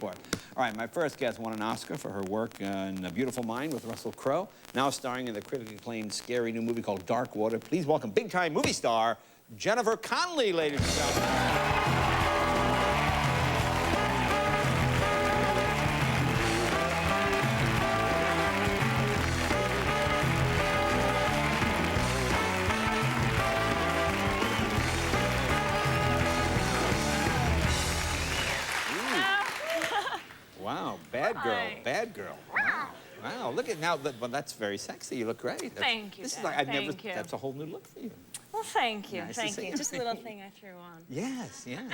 for it. All right, my first guest won an Oscar for her work in A Beautiful Mind with Russell Crowe, now starring in the critically acclaimed scary new movie called Dark Water. Please welcome big-time movie star Jennifer Connelly, ladies and gentlemen. Wow, bad girl, bad girl. Wow, wow. Look at now. Well, that's very sexy. You look great. Thank you. This is like That's a whole new look for you. Well, thank you, Nice thank you. Just a little thing I threw on. Yes, yes.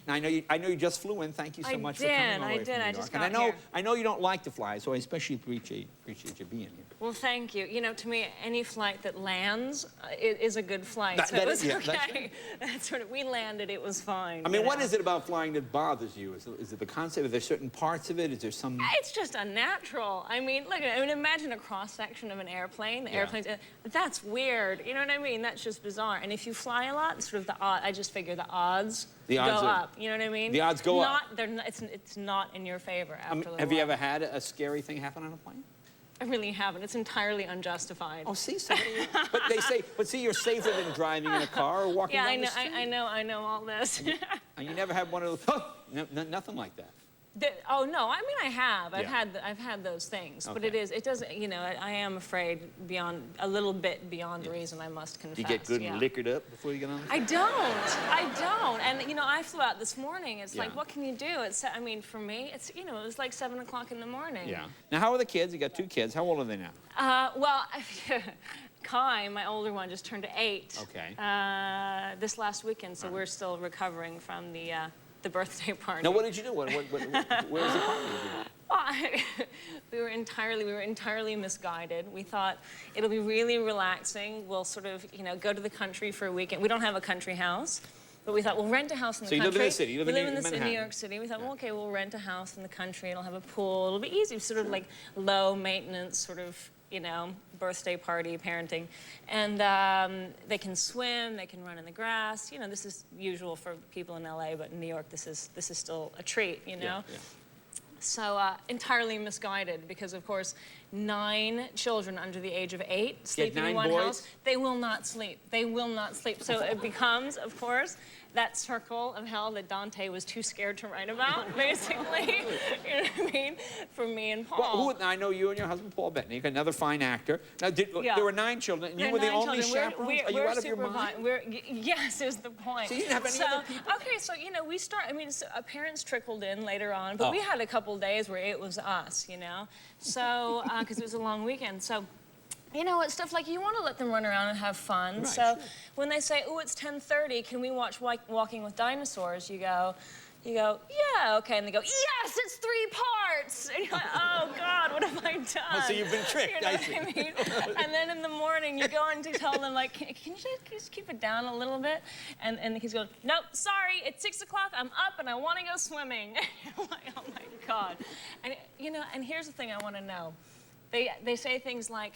Now I know you just flew in. Thank you so much for coming all the way from New York. I just got here. I know you don't like to fly, so I especially appreciate you being here. Well, thank you. You know, to me, any flight that lands is a good flight. So it was okay. That's what we landed. It was fine. I mean, what is it about flying that bothers you? Is it the concept? Are there certain parts of it? Is there some? It's just unnatural. I mean, look. I mean, imagine a cross section of an airplane. The airplane's. That's weird. You know what I mean? That's just bizarre. And if you fly a lot, sort of the odd. I just figure the odds go up. You know what I mean? The odds go up. It's not in your favor after Have you ever had a scary thing happen on a plane? I really haven't. It's entirely unjustified. Oh, see, but they say, you're safer than driving in a car or walking down the street. I know all this. And you never had one of those? No, nothing like that. Oh no, I mean I have. I've had those things, but it doesn't. You know, I am afraid a little bit beyond reason. I must confess. Do you get good and liquored up before you get on? I don't. And you know, I flew out this morning. It's like, what can you do? I mean, for me, it's it was like 7 o'clock in the morning. Yeah. Now, how are the kids? You got 2 kids. How old are they now? Well, Kai, my older one, just turned 8. Okay. This last weekend, so we're still recovering from the birthday party. Now, what did you do? Where was the party? We were entirely misguided. We thought it'll be really relaxing. We'll sort of, go to the country for a weekend. We don't have a country house, but we thought we'll rent a house in the country. So you live in the city? We live in New York City. We thought, well, okay, we'll rent a house in the country. It'll have a pool. It'll be easy, sort of like low maintenance, sort of, birthday party, parenting. And they can swim, they can run in the grass. This is usual for people in LA, but in New York, this is still a treat, Yeah. So entirely misguided because, of course, 9 children under the age of 8 sleeping in one house. They will not sleep. They will not sleep. So it becomes, of course, that circle of hell that Dante was too scared to write about, basically. You know what I mean? For me and Paul. Well, I know you and your husband, Paul Bettany, another fine actor. Now, there were 9 children, and you were the only chaperones? Are you out of your mind? Yes, is the point. So you didn't have any other people? Okay, so, we start, parents trickled in later on, but we had a couple days where it was us, So, because it was a long weekend. So, it's stuff like you want to let them run around and have fun. Right, so when they say, oh, it's 10:30, can we watch Walking with Dinosaurs? You go, yeah, okay. And they go, yes, it's 3 parts. And you're like, oh, God, what have I done? Oh, so you've been tricked, You know what I mean? And then in the morning, you go in to tell them, like, can you just keep it down a little bit? And the kids go, nope, sorry, it's 6 o'clock, I'm up, and I want to go swimming. I'm like, oh, my God. And, and here's the thing I want to know. They say things like,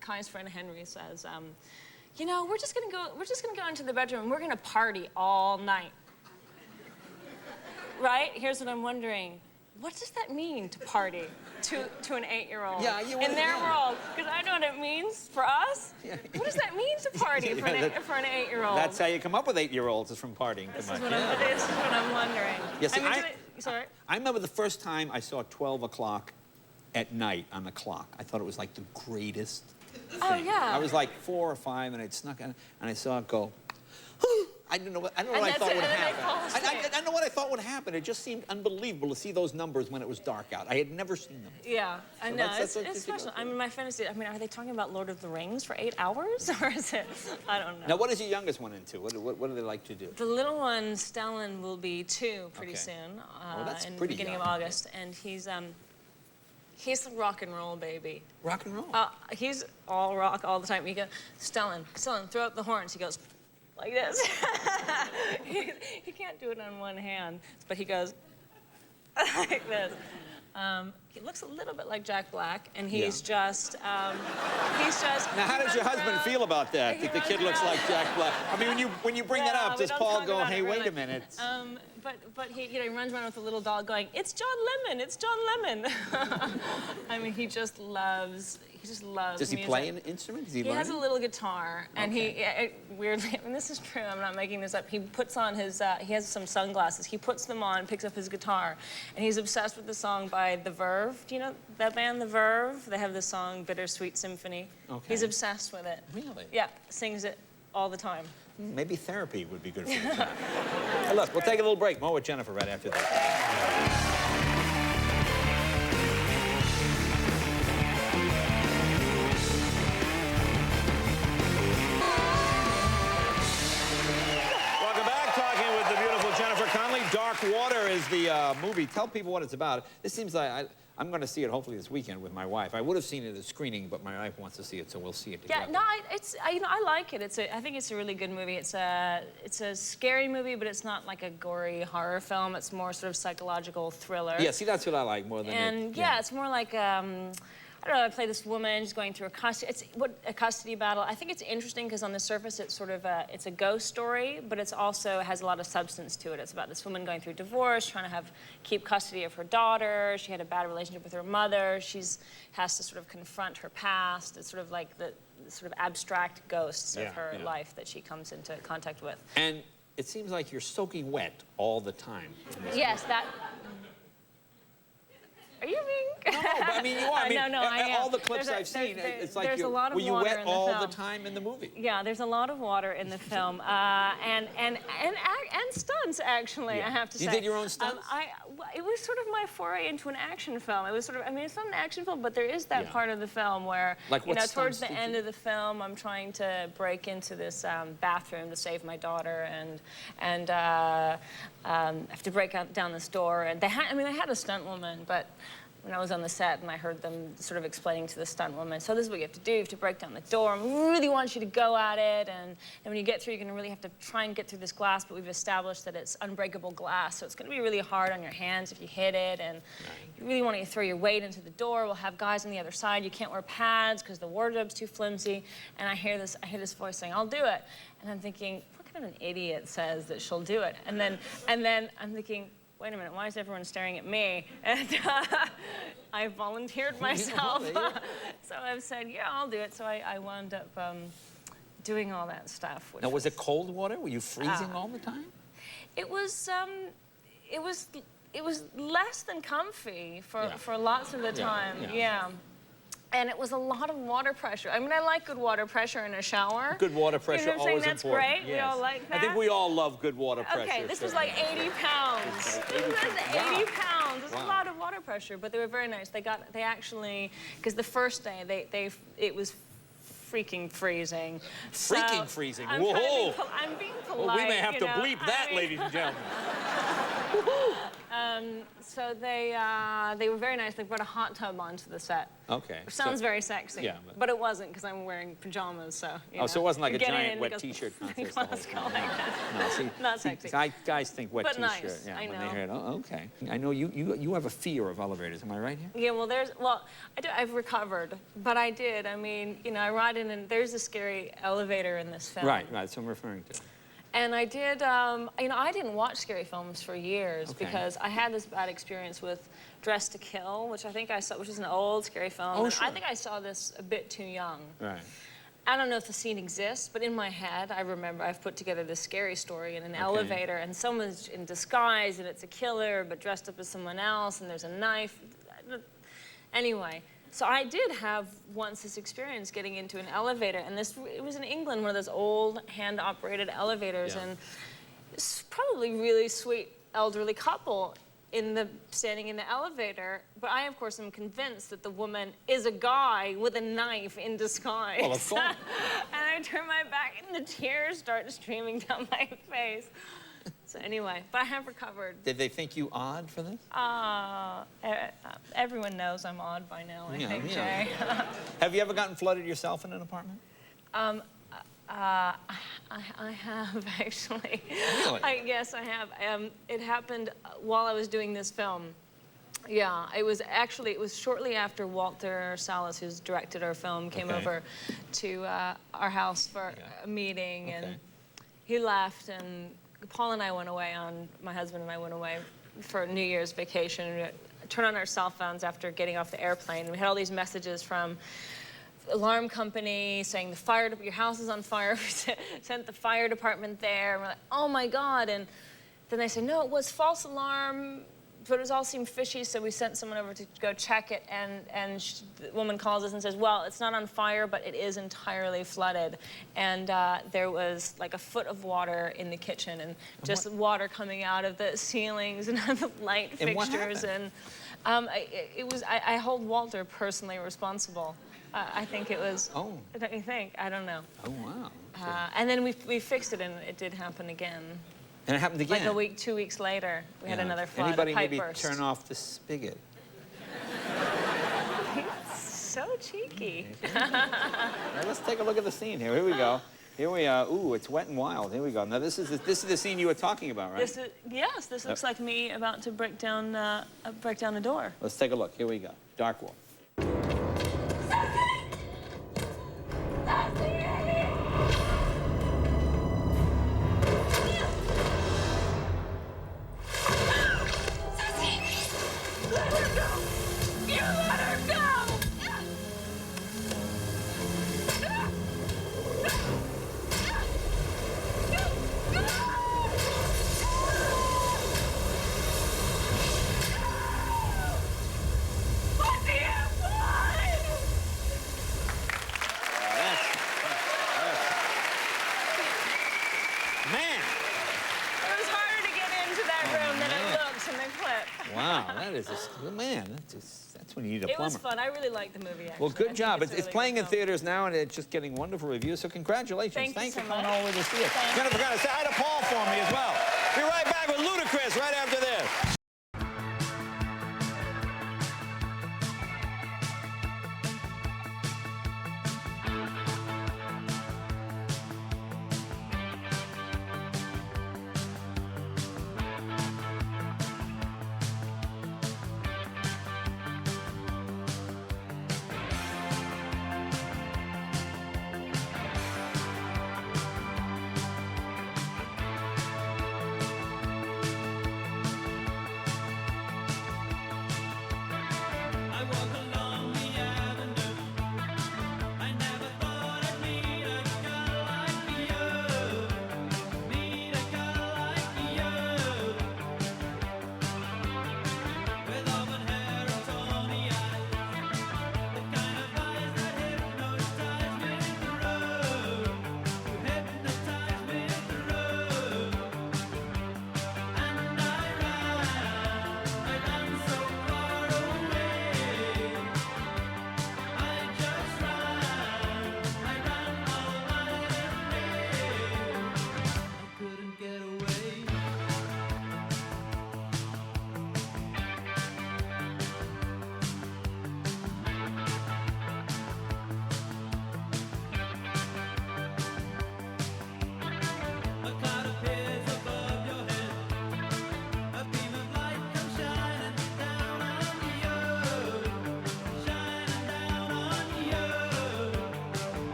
Kai's friend Henry says, we're just gonna go into the bedroom and we're gonna party all night. Right? Here's what I'm wondering. What does that mean to party to an 8-year-old? Yeah, in their world? Because I know what it means for us. Yeah. What does that mean to party for an 8-year-old? That's how you come up with 8-year-olds, is from partying too much. This is what I'm wondering. Yes, sorry? I remember the first time I saw 12 o'clock at night on the clock. I thought it was like the greatest thing. Oh, yeah. I was like 4 or 5, and I'd snuck in, and I saw it go, I don't know what I thought would happen. I don't know what I thought would happen. It just seemed unbelievable to see those numbers when it was dark out. I had never seen them. Yeah, I know. It's special. I mean, my fantasy, are they talking about Lord of the Rings for 8 hours? Or is it, I don't know. Now, what is your youngest one into? What do they like to do? The little one, Stellan, will be 2 pretty soon. That's in the pretty beginning young. of August. And he's a rock and roll baby. Rock and roll? He's all rock all the time. You go, Stellan, throw out the horns. He goes, like this. he can't do it on one hand, but he goes like this. He looks a little bit like Jack Black, and he's just. Now, how does your husband feel about that? That the kid looks like Jack Black? I mean, when you bring that up, does Paul go, "Hey, wait a minute"? but he, you know, he runs around with a little dog going, "It's John Lemon, it's John Lemon." I mean, he just loves Does he music. play an instrument? Is he learning? Has a little guitar, and weirdly, I mean, this is true, I'm not making this up, he puts on his, he has some sunglasses, he puts them on, picks up his guitar, and he's obsessed with the song by The Verve. Do you know that band, The Verve? They have the song Bittersweet Symphony. Okay. He's obsessed with it. Really? Yeah, sings it all the time. Maybe therapy would be good for you. Hey, look, we'll take a little break. More with Jennifer right after this. Connelly. Dark Water is the movie. Tell people what it's about. This seems like I'm going to see it hopefully this weekend with my wife. I would have seen it at a screening, but my wife wants to see it, so we'll see it together. Yeah, no, you know, I like it. I think it's a really good movie. It's a scary movie, but it's not like a gory horror film. It's more sort of psychological thriller. Yeah, see, that's what I like more than. And yeah, it's more like. I don't know, I play this woman, she's going through a custody battle. I think it's interesting because on the surface it's sort of it's a ghost story, but it's also has a lot of substance to it. It's about this woman going through divorce, trying to keep custody of her daughter. She had a bad relationship with her mother. Has to sort of confront her past. It's sort of like the sort of abstract ghosts of her life that she comes into contact with. And it seems like you're soaking wet all the time. Yes, that. Are you being? No, but I mean, you are. I mean, no, I am. all the clips I've seen, it's like there's a lot of were you water wet in the all film. the time in the movie? Yeah, there's a lot of water in the film, and stunts actually. Yeah. I have to say. You did your own stunts? It was sort of my foray into an action film. It was sort of, I mean, it's not an action film, but there is that part of the film where, like you know, towards the end of the film, I'm trying to break into this bathroom to save my daughter, and I have to break down this door, and they had a stunt woman, but. When I was on the set and I heard them sort of explaining to the stunt woman, so this is what you have to do, you have to break down the door, and we really want you to go at it, and when you get through, you're gonna really have to try and get through this glass, but we've established that it's unbreakable glass, so it's gonna be really hard on your hands if you hit it, and you really want to throw your weight into the door. We'll have guys on the other side, you can't wear pads because the wardrobe's too flimsy, and I hear this voice saying, I'll do it, and I'm thinking, what kind of an idiot says that she'll do it? And then I'm thinking, wait a minute, why is everyone staring at me? And I volunteered myself. So I've said, yeah, I'll do it. So I wound up doing all that stuff. Now, was it cold water? Were you freezing all the time? It was less than comfy for lots of the time. Yeah. And it was a lot of water pressure. I mean, I like good water pressure in a shower. Good water pressure, you know what I'm saying? always That's important. Great. Yes. We all like that. I think we all love good water pressure. Okay, this was like 80 pounds. 80 pounds. It's a lot of water pressure, but they were very nice. They actually, because the first day it was freaking freezing. Freaking freezing. I'm Whoa! I'm being polite. Well, we may have to bleep that, ladies and gentlemen. So they were very nice. They brought a hot tub onto the set. Okay. Which sounds very sexy. Yeah. But it wasn't because I'm wearing pajamas, so. So it wasn't like a giant wet T-shirt contest. No, see, not sexy. Guys think wet T-shirt. Nice. Yeah, I know. when they hear it. Oh, okay. I know you have a fear of elevators. Am I right here? Yeah. Well, I've recovered, but I did. I mean, you know, I ride in, and there's a scary elevator in this film. Right. That's what I'm referring to. And I did, you know, I didn't watch scary films for years because I had this bad experience with Dress to Kill, which I think I saw, which is an old scary film. Oh, and sure. I think I saw this a bit too young. Right. I don't know if the scene exists, but in my head, I remember I've put together this scary story in an elevator, and someone's in disguise, and it's a killer, but dressed up as someone else, and there's a knife. Anyway. So I did have once this experience getting into an elevator, and it was in England, one of those old hand-operated elevators, and it's probably really sweet elderly couple standing in the elevator, but I, of course, am convinced that the woman is a guy with a knife in disguise. Well, of course. And I turn my back, and the tears start streaming down my face. So anyway, but I have recovered. Did they think you odd for this? Everyone knows I'm odd by now, I think, Jay. Have you ever gotten flooded yourself in an apartment? I have, actually. Really? Yes, I have. It happened while I was doing this film. Yeah, it was shortly after Walter Salles, who's directed our film, came over to our house for a meeting, and he left, and Paul and I went away my husband and I went away for New Year's vacation. And we turned on our cell phones after getting off the airplane. And we had all these messages from the alarm company saying your house is on fire. We sent the fire department there. And we're like, oh my God. And then they said, no, it was false alarm, but it all seemed fishy, so we sent someone over to go check it, and the woman calls us and says, well, it's not on fire, but it is entirely flooded. And there was like a foot of water in the kitchen, and just water coming out of the ceilings and the light fixtures. And I hold Walter personally responsible. I think it was, don't you think? I don't know. Oh, wow. And then we fixed it, and it did happen again. And it happened again? Like a week, 2 weeks later, we had another flood. Anybody a pipe maybe burst. turn off the spigot? He's so cheeky. Now, let's take a look at the scene here. Here we go. Here we are. Ooh, it's wet and wild. Here we go. Now, this is the scene you were talking about, right? Yes, this looks like me about to break down the door. Let's take a look. Here we go. Dark Wolf. Wow, that is man. That's when you need a plumber. It was fun. I really liked the movie. Actually. Well, good job. It's really playing in theaters now, and it's just getting wonderful reviews. So congratulations. Thanks for so coming much. all the way to see it. Thanks. Jennifer, say hi to Paul for me as well. Be right back with Ludacris right after this.